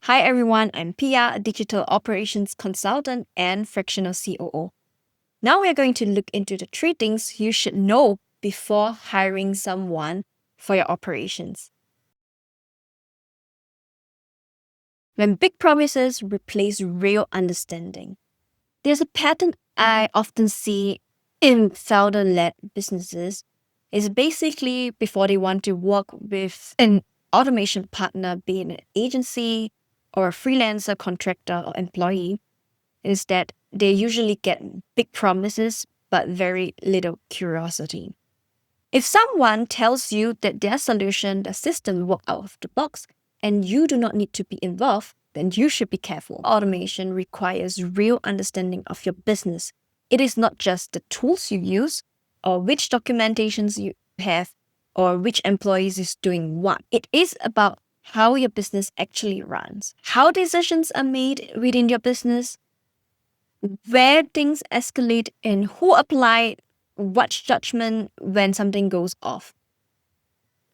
Hi everyone, I'm Pia, a digital operations consultant and fractional COO. Now we're going to look into the three things you should know before hiring someone for your operations. When big promises replace real understanding. There's a pattern I often see in founder-led businesses is basically before they want to work with an automation partner, be it an agency or a freelancer, contractor, or employee, is that they usually get big promises but very little curiosity. If someone tells you that their solution, the system, will work out of the box and you do not need to be involved, then you should be careful. Automation requires real understanding of your business. It is not just the tools you use or which documentations you have or which employees is doing what. It is about how your business actually runs, how decisions are made within your business, where things escalate, and who apply what judgment when something goes off.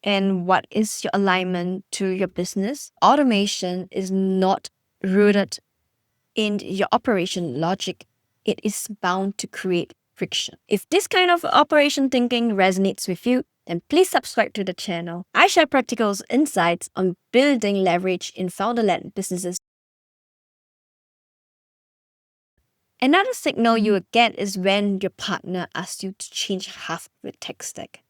And what is your alignment to your business? Automation is not rooted in your operation logic. It is bound to create friction. If this kind of operation thinking resonates with you, then please subscribe to the channel. I share practical insights on building leverage in founder-led businesses. Another signal you will get is when your partner asks you to change half of your tech stack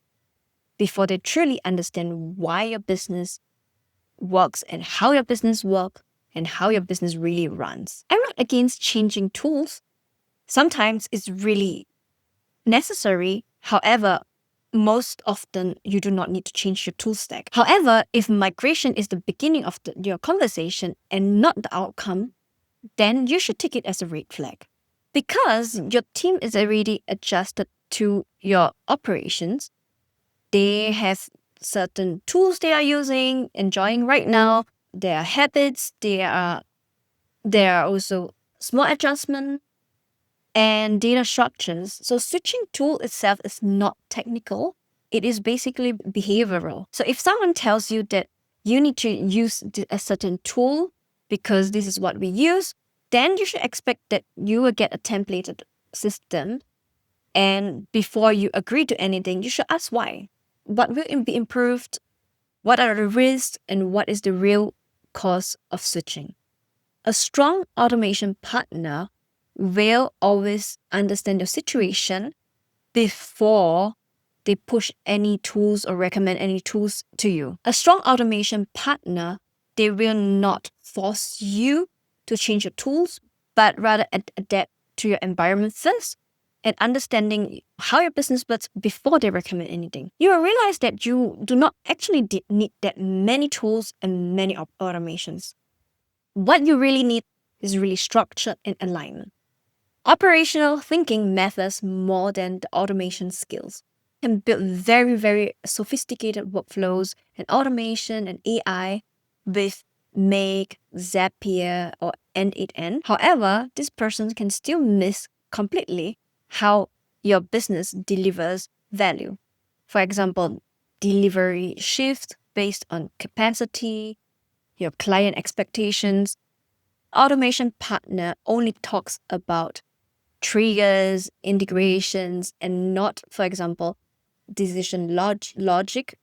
before they truly understand why your business works and how your business works and how your business really runs. I'm not against changing tools. Sometimes it's really necessary. However, most often you do not need to change your tool stack. However, if migration is the beginning of your conversation and not the outcome, then you should take it as a red flag. Because your team is already adjusted to your operations, they have certain tools they are using, enjoying right now, their habits, there are also small adjustments and data structures. So switching tool itself is not technical. It is basically behavioral. So if someone tells you that you need to use a certain tool because this is what we use, then you should expect that you will get a templated system. And before you agree to anything, you should ask why. What will be improved? What are the risks? And what is the real cause of switching? A strong automation partner will always understand your situation before they push any tools or recommend any tools to you. A strong automation partner, they will not force you to change your tools, but rather adapt to your environment first and understanding how your business works before they recommend anything. You will realize that you do not actually need that many tools and many automations. What you really need is really structure and alignment. Operational thinking matters more than the automation skills. You can build very, very sophisticated workflows and automation and AI with Make, Zapier, or N8N. However, this person can still miss completely how your business delivers value. For example, delivery shift based on capacity, your client expectations. Automation partner only talks about triggers, integrations, and not, for example, decision logic,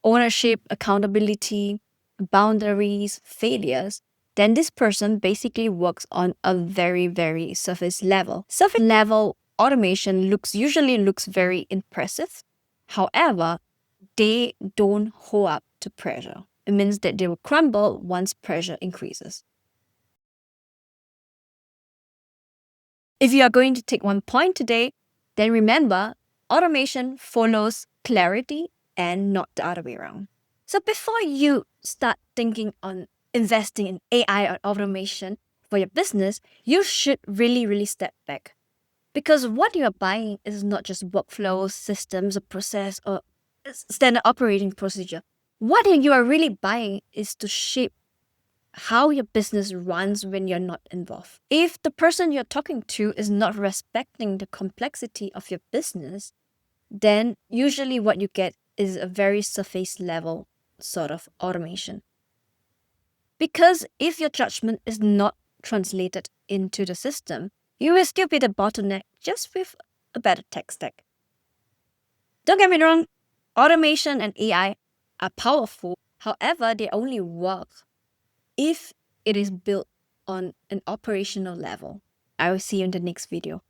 ownership, accountability, boundaries, failures. Then this person basically works on a very, very surface level. Surface level automation usually looks very impressive. However, they don't hold up to pressure. It means that they will crumble once pressure increases. If you are going to take one point today, then remember, automation follows clarity and not the other way around. So before you start thinking on investing in AI or automation for your business, you should really, really step back. Because what you are buying is not just workflows, systems, or process, or standard operating procedure. What you are really buying is to shape how your business runs when you're not involved. If the person you're talking to is not respecting the complexity of your business, then usually what you get is a very surface level sort of automation. Because if your judgment is not translated into the system, you will still be the bottleneck just with a better tech stack. Don't get me wrong, automation and AI are powerful. However, they only work if it is built on an operational level. I will see you in the next video.